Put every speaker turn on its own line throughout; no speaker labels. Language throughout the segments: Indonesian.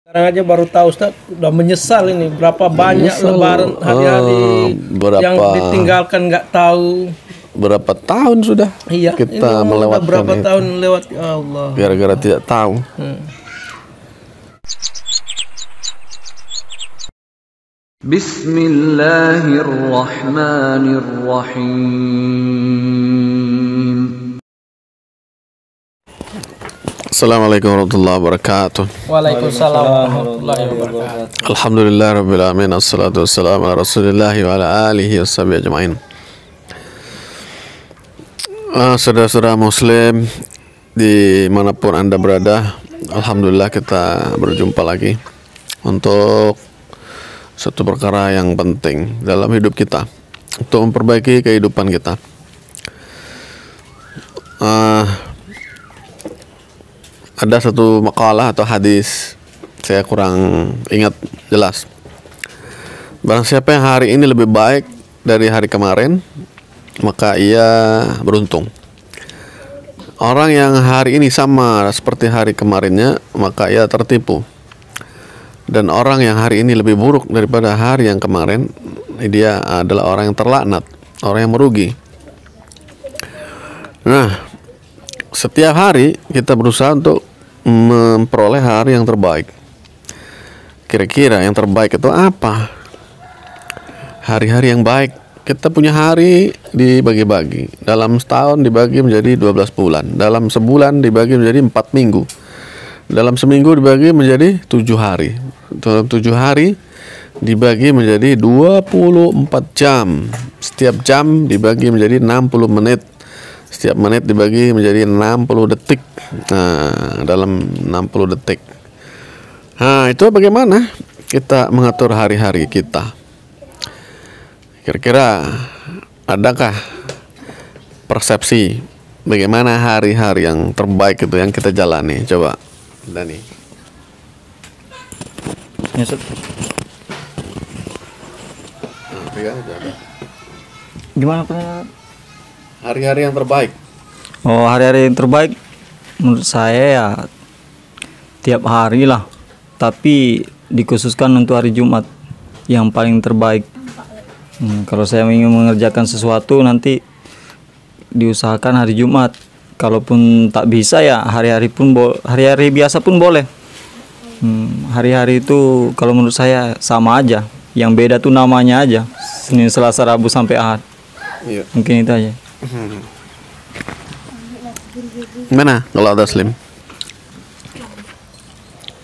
Sekarang aja baru tahu Ustaz, udah menyesal ini berapa banyak
Menyesal.
lebaran hari-hari yang ditinggalkan nggak tahu.
Berapa tahun sudah
Iya, ini
kita
udah
melewatkan
berapa
itu
tahun lewat, ya Allah.
gara-gara tidak tahu.
Bismillahirrahmanirrahim.
Assalamualaikum warahmatullahi wabarakatuh.
Waalaikumsalam warahmatullahi wabarakatuh.
Alhamdulillah rabbil alamin, assalatu wassalamu ala rasulillahi wa ala alihi washabihi ajma'in. Saudara-saudara muslim dimanapun anda berada, alhamdulillah kita berjumpa lagi untuk satu perkara yang penting dalam hidup kita, untuk memperbaiki kehidupan kita. Ada satu makalah atau hadis, saya kurang ingat jelas. Barang siapa yang hari ini lebih baik dari hari kemarin, maka ia beruntung. Orang yang hari ini sama seperti hari kemarinnya, maka ia tertipu. Dan orang yang hari ini lebih buruk daripada hari yang kemarin, dia adalah orang yang terlaknat, orang yang merugi. Nah, setiap hari kita berusaha untuk memperoleh hari yang terbaik. Kira-kira yang terbaik itu apa? Hari-hari yang baik. Kita punya hari dibagi-bagi. Dalam setahun dibagi menjadi 12 bulan. Dalam sebulan dibagi menjadi 4 minggu. Dalam seminggu dibagi menjadi 7 hari. Dalam 7 hari dibagi menjadi 24 jam. Setiap jam dibagi menjadi 60 menit. Setiap menit dibagi menjadi 60 detik. Nah, dalam 60 detik. Nah, itu bagaimana kita mengatur hari-hari kita? Kira-kira adakah persepsi bagaimana hari-hari yang terbaik itu yang kita jalani? Coba, Dani.
Gimana Pak?
Hari-hari yang terbaik.
Oh, hari-hari yang terbaik menurut saya ya tiap hari lah. Tapi dikhususkan untuk hari Jumat yang paling terbaik. Kalau saya ingin mengerjakan sesuatu nanti diusahakan hari Jumat. Kalaupun tak bisa ya hari-hari biasa pun boleh. Hari-hari itu kalau menurut saya sama aja. Yang beda tuh namanya aja. Senin, Selasa, Rabu sampai Ahad.
Iya.
Mungkin itu aja.
Mana kalau ada Slim?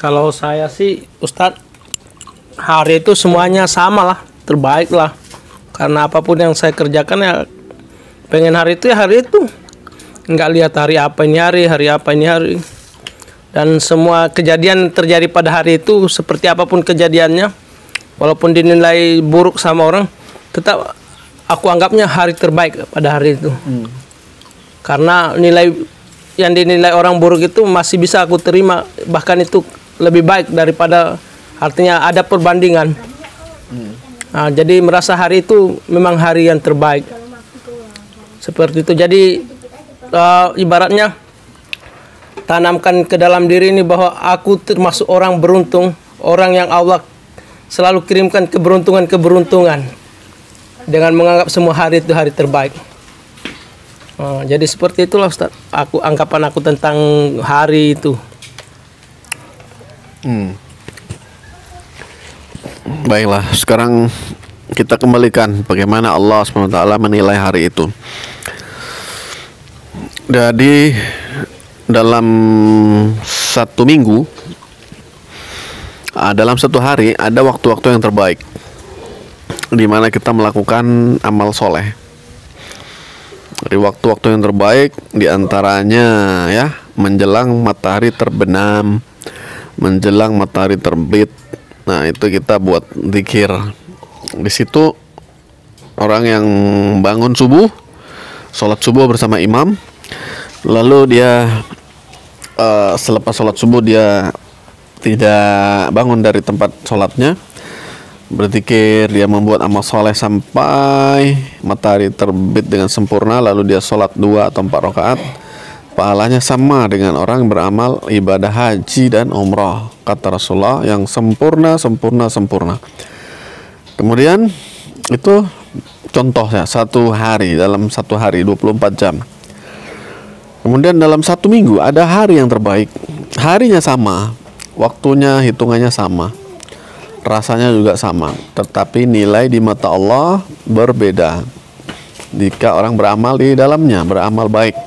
Kalau saya sih Ustadz, hari itu semuanya sama lah, terbaik lah. Karena apapun yang saya kerjakan ya pengen hari itu ya hari itu. Nggak lihat hari apa ini hari. Dan semua kejadian terjadi pada hari itu seperti apapun kejadiannya, walaupun dinilai buruk sama orang, tetap aku anggapnya hari terbaik pada hari itu. Karena yang dinilai orang buruk itu masih bisa aku terima, bahkan itu lebih baik daripada, artinya ada perbandingan. Nah, jadi merasa hari itu memang hari yang terbaik. Seperti itu. Jadi ibaratnya tanamkan ke dalam diri ini bahwa aku termasuk orang beruntung, orang yang Allah selalu kirimkan keberuntungan dengan menganggap semua hari itu hari terbaik. Jadi seperti itulah Ustaz. Anggapan aku tentang hari itu.
Baiklah, sekarang kita kembalikan bagaimana Allah SWT menilai hari itu. Jadi dalam satu minggu, dalam satu hari ada waktu-waktu yang terbaik di mana kita melakukan amal soleh. Dari waktu-waktu yang terbaik diantaranya ya menjelang matahari terbenam, menjelang matahari terbit. Nah, itu kita buat zikir. Di situ orang yang bangun subuh, sholat subuh bersama imam, lalu dia selepas sholat subuh dia tidak bangun dari tempat sholatnya, berzikir, dia membuat amal soleh sampai matahari terbit dengan sempurna, lalu dia sholat 2 atau 4 rakaat. pahalanya sama dengan orang beramal ibadah haji dan umrah, kata Rasulullah, yang sempurna. Kemudian itu contohnya dalam satu hari 24 jam. Kemudian dalam satu minggu ada hari yang terbaik, harinya sama, waktunya hitungannya sama, rasanya juga sama, tetapi nilai di mata Allah berbeda jika orang beramal di dalamnya, beramal baik.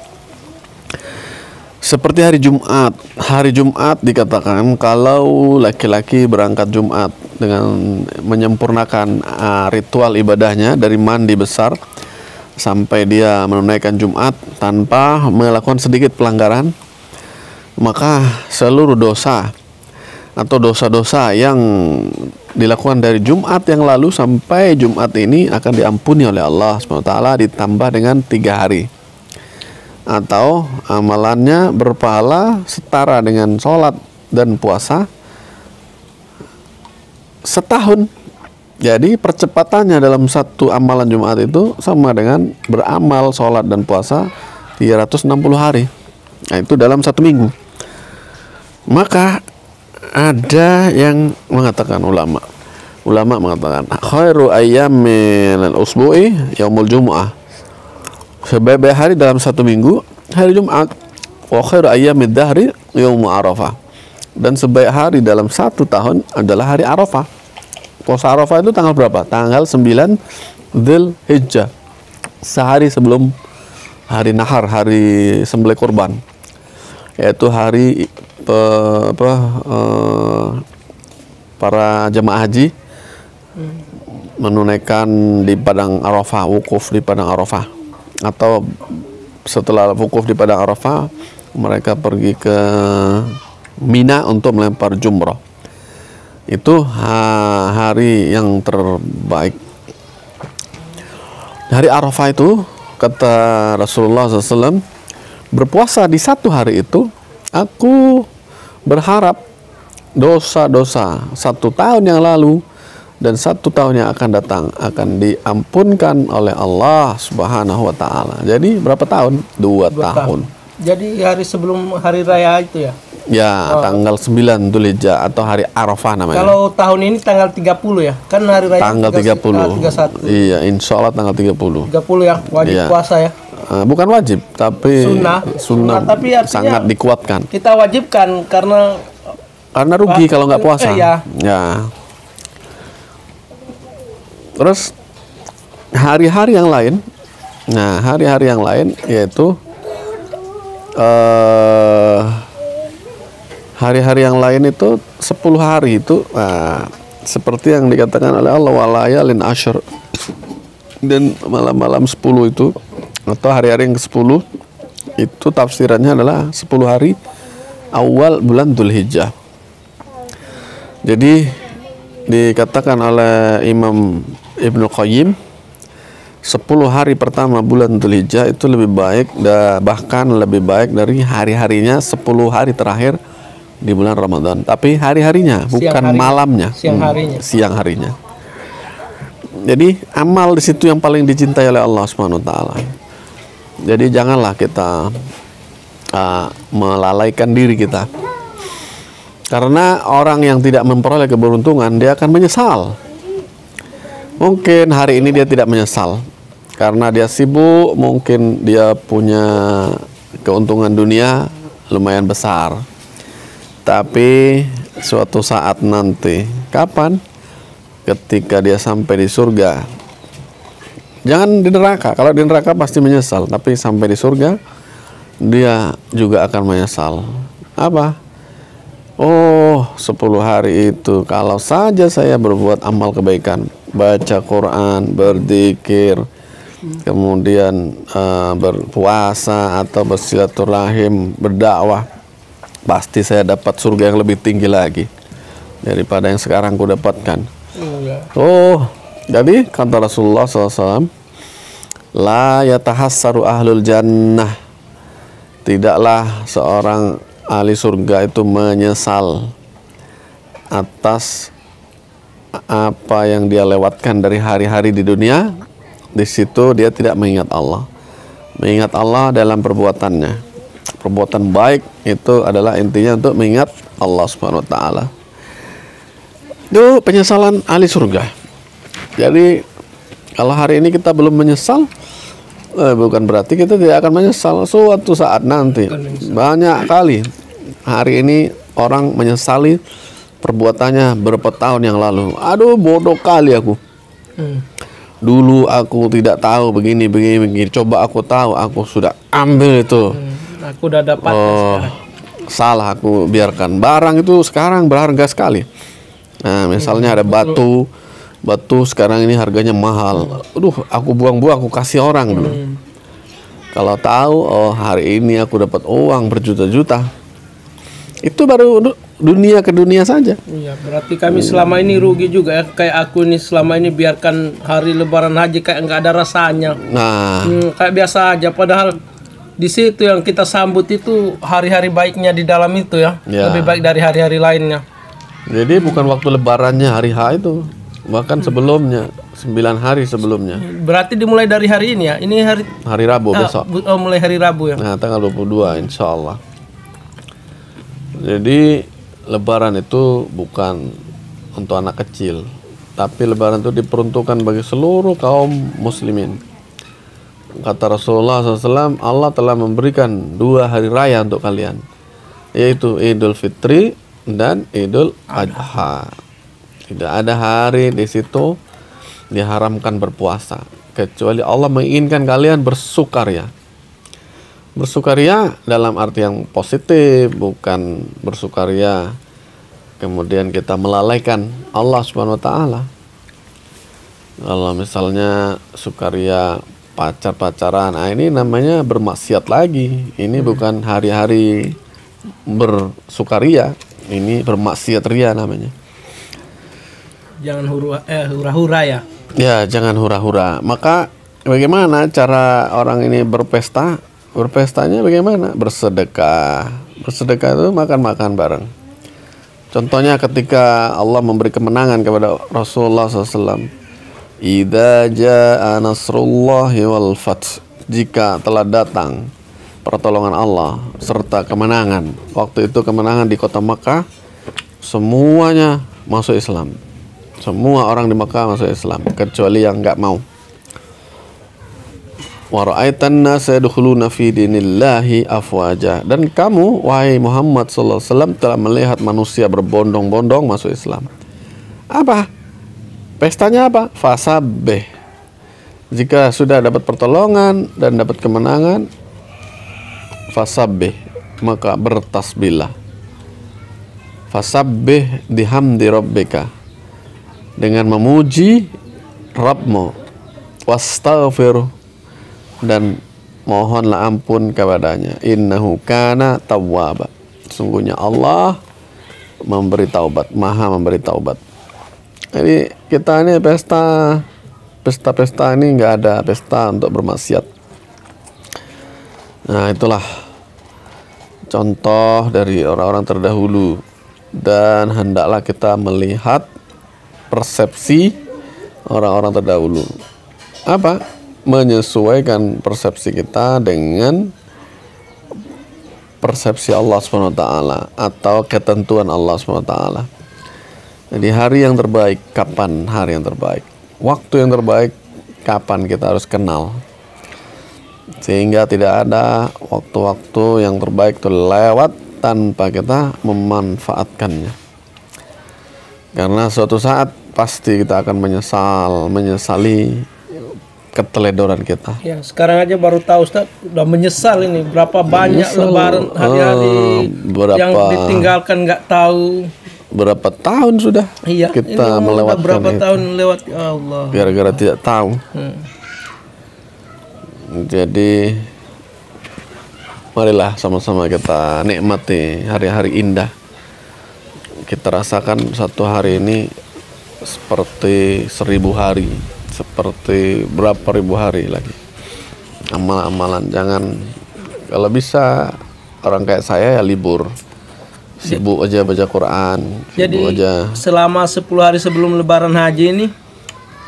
Seperti hari Jumat. Hari Jumat dikatakan kalau laki-laki berangkat Jumat dengan menyempurnakan ritual ibadahnya dari mandi besar sampai dia menunaikan Jumat tanpa melakukan sedikit pelanggaran, maka seluruh dosa atau dosa-dosa yang dilakukan dari Jumat yang lalu sampai Jumat ini akan diampuni oleh Allah SWT, ditambah dengan 3 hari. Atau amalannya berpahala setara dengan sholat dan puasa setahun. Jadi percepatannya dalam satu amalan Jumat itu sama dengan beramal sholat dan puasa 360 hari. Nah, itu dalam satu minggu. Maka ada yang mengatakan, ulama mengatakan khairu ayyamin al-usbu'i yaumul jumu'ah, sebaik-baik hari dalam satu minggu hari Jumat. Wa khairu ayyamid dahri yaumul Arafah, dan sebaik hari dalam satu tahun adalah hari Arafah. Puasa Arafah itu tanggal berapa? Tanggal 9 Dzulhijjah, sehari sebelum hari nahar, hari sembelih kurban, yaitu hari para jemaah haji menunaikan di padang Arafah, wukuf di padang Arafah, atau setelah wukuf di padang Arafah mereka pergi ke Mina untuk melempar jumrah. Itu hari yang terbaik. Hari Arafah itu, kata Rasulullah SAW, berpuasa di satu hari itu, aku berharap dosa-dosa 1 tahun yang lalu dan 1 tahun yang akan datang akan diampunkan oleh Allah Subhanahu wa Ta'ala. Jadi berapa tahun? 2 tahun.
Jadi hari sebelum hari raya itu ya?
Ya, tanggal 9 Dzulhijjah atau hari Arafah namanya.
Kalau tahun ini tanggal 30 ya? Kan hari raya
tanggal 30.
31.
Iya, insya Allah tanggal 30.
30 ya, wajib
Iya.
puasa ya?
Bukan wajib, tapi sunnah
tapi artinya
sangat dikuatkan.
Kita wajibkan karena
rugi kalau nggak puasa.
Ya.
Terus hari-hari yang lain, hari-hari yang lain yaitu hari-hari yang lain itu 10 hari itu, seperti yang dikatakan oleh Allah, walayalin asyr, dan malam-malam 10 itu atau hari-hari yang ke-10 itu tafsirannya adalah 10 hari awal bulan Dzulhijjah. Jadi dikatakan oleh Imam Ibnu Qayyim, 10 hari pertama bulan Dzulhijjah itu lebih baik, bahkan lebih baik dari hari-harinya 10 hari terakhir di bulan Ramadan. Tapi hari-harinya, bukan malamnya, siang harinya. Jadi amal di situ yang paling dicintai oleh Allah Subhanahu wa Ta'ala. Jadi janganlah kita melalaikan diri kita. Karena orang yang tidak memperoleh keberuntungan, dia akan menyesal. Mungkin hari ini dia tidak menyesal karena dia sibuk, mungkin dia punya keuntungan dunia lumayan besar. Tapi suatu saat nanti, kapan? Ketika dia sampai di surga. Jangan di neraka. Kalau di neraka pasti menyesal, tapi sampai di surga dia juga akan menyesal. Apa? Oh, 10 hari itu kalau saja saya berbuat amal kebaikan, baca Quran, berzikir, kemudian berpuasa atau bersilaturahim, berdakwah, pasti saya dapat surga yang lebih tinggi lagi daripada yang sekarang ku dapatkan. Oh, jadi kata Rasulullah SAW, la yatahassaru ahlul jannah, tidaklah seorang ahli surga itu menyesal atas apa yang dia lewatkan dari hari-hari di dunia. Di situ dia tidak mengingat Allah dalam perbuatannya. Perbuatan baik itu adalah intinya untuk mengingat Allah Subhanahu wa taala. Itu penyesalan ahli surga. Jadi kalau hari ini kita belum menyesal, bukan berarti kita tidak akan menyesal suatu saat nanti. Banyak kali hari ini orang menyesali perbuatannya berapa tahun yang lalu. Aduh, bodoh kali aku. Dulu aku tidak tahu begini. Coba aku tahu, aku sudah ambil itu.
Aku udah dapat sekarang.
Salah aku biarkan. Barang itu sekarang berharga sekali. Nah, misalnya ada batu sekarang ini harganya mahal. Aduh, aku buang-buang, aku kasih orang dulu. Kalau tahu, hari ini aku dapat uang berjuta-juta. Itu baru dunia ke dunia saja.
Iya, berarti kami selama ini rugi juga ya. Kayak aku ini selama ini biarkan hari Lebaran Haji kayak nggak ada rasanya.
Nah,
Kayak biasa aja. Padahal di situ yang kita sambut itu hari-hari baiknya di dalam itu ya.
Ya.
Lebih baik dari hari-hari lainnya.
jadi bukan waktu lebarannya hari H itu, bahkan sebelumnya, 9 hari sebelumnya.
Berarti dimulai dari hari ini ya. Ini
Hari Rabu besok.
mulai hari Rabu ya.
Nah, tanggal 22 insya Allah. Jadi lebaran itu bukan untuk anak kecil, tapi lebaran itu diperuntukkan bagi seluruh kaum muslimin. Kata Rasulullah SAW, Allah telah memberikan 2 hari raya untuk kalian, yaitu Idul Fitri dan Idul Adha. Tidak ada hari di situ diharamkan berpuasa, kecuali Allah menginginkan kalian bersukaria. Bersukaria dalam arti yang positif, bukan bersukaria kemudian kita melalaikan Allah Subhanahu wa taala. Kalau misalnya sukaria pacar-pacaran, ini namanya bermaksiat lagi. Ini bukan hari-hari bersukaria, ini bermaksiat ria namanya.
Jangan hura-hura ya.
Ya, jangan hura-hura. Maka bagaimana cara orang ini berpesta? Berpestanya bagaimana? Bersedekah. Bersedekah itu makan-makan bareng. Contohnya ketika Allah memberi kemenangan kepada Rasulullah SAW. Idza jaa nasrullahi wal fath. Jika telah datang pertolongan Allah serta kemenangan. Waktu itu kemenangan di kota Makkah, semuanya masuk Islam. Semua orang di Makkah masuk Islam, kecuali yang enggak mau. Wa ra'aitan nasa yadkhuluna fi dinillahi afwaja. Dan kamu wahai Muhammad sallallahu alaihi wasallam telah melihat manusia berbondong-bondong masuk Islam. Apa? Pestanya apa? Fasabbih. Jika sudah dapat pertolongan dan dapat kemenangan, fasabbih, maka bertasbihlah. Fasabbih bihamdi rabbika, dengan memuji Rabbmu, wastaghfir, dan mohonlah ampun kepadanya. Innahu kana tawwaba. Sungguhnya Allah memberi taubat, maha memberi taubat. Jadi kita ini pesta ini nggak ada pesta untuk bermaksiat. Nah, itulah contoh dari orang-orang terdahulu, dan hendaklah kita melihat persepsi orang-orang terdahulu. Apa? Menyesuaikan persepsi kita dengan persepsi Allah SWT atau ketentuan Allah SWT. Jadi hari yang terbaik, kapan hari yang terbaik? Waktu yang terbaik, kapan kita harus kenal? Sehingga tidak ada waktu-waktu yang terbaik itu lewat tanpa kita memanfaatkannya. Karena suatu saat pasti kita akan menyesali keteledoran kita.
Ya, sekarang aja baru tahu Ustaz, udah menyesal ini berapa banyak lebaran hari-hari yang ditinggalkan nggak tahu.
Berapa tahun sudah kita melewatkan
berapa
itu.
Tahun lewat, ya Allah.
Gara-gara tidak tahu. Jadi marilah sama-sama kita nikmati hari-hari indah. Kita rasakan satu hari ini seperti 1000 hari, seperti berapa ribu hari lagi. Amal-amalan, jangan, kalau bisa orang kayak saya ya libur, sibuk aja baca Quran.
Jadi
aja.
Selama 10 hari sebelum Lebaran Haji ini,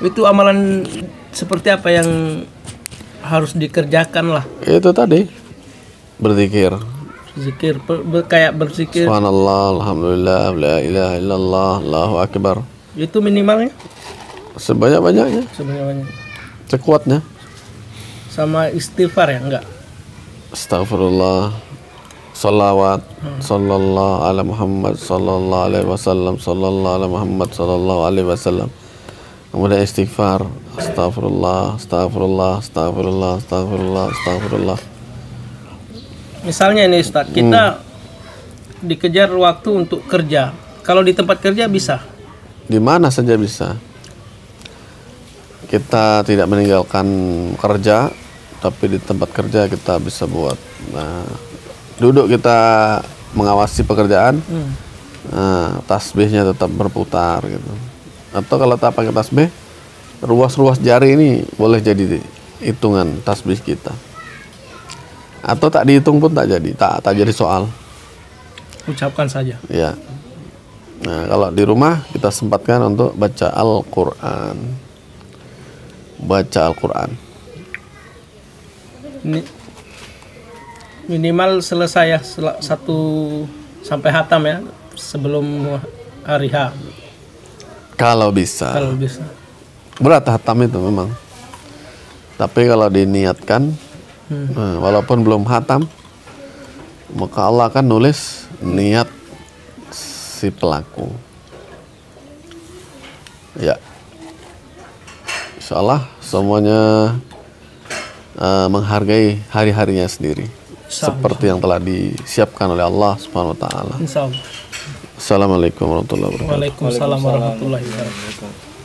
itu amalan seperti apa yang harus dikerjakan lah?
Itu tadi berzikir.
Zikir kayak berzikir
Subhanallah, alhamdulillah, la ilaha illallah, Allahu akbar.
itu minimalnya
Sebanyak-banyaknya,
sebenarnya.
sekuatnya.
Sama istighfar ya enggak?
Astagfirullah, salawat, sallallahu ala Muhammad, sallallahu alaihi wasallam, sallallahu ala Muhammad, sallallahu alaihi wasallam. Kemudian istighfar, astagfirullah, astagfirullah, astagfirullah, astagfirullah, astagfirullah.
Misalnya ini Ustaz, kita dikejar waktu untuk kerja. Kalau di tempat kerja bisa.
Di mana saja bisa. Kita tidak meninggalkan kerja, tapi di tempat kerja kita bisa buat. Nah, duduk kita mengawasi pekerjaan, nah, tasbihnya tetap berputar gitu. Atau kalau tak pakai tasbih, ruas-ruas jari ini boleh jadi hitungan tasbih kita. Atau tak dihitung pun tak jadi, tak jadi soal.
Ucapkan saja.
Ya. Nah, kalau di rumah kita sempatkan untuk baca Al-Quran. Baca Al-Quran.
Minimal selesai ya 1 sampai hatam ya sebelum hari H.
Kalau bisa.
Kalau bisa.
Berat hatam itu memang. Tapi kalau diniatkan, nah, walaupun belum hatam, maka Allah akan nulis niat si pelaku. Ya. Insya Allah semuanya menghargai hari-harinya sendiri. Seperti yang telah disiapkan oleh Allah Subhanahu wa taala.
Insyaallah.
Assalamualaikum warahmatullahi wabarakatuh.
Waalaikumsalam warahmatullahi wabarakatuh.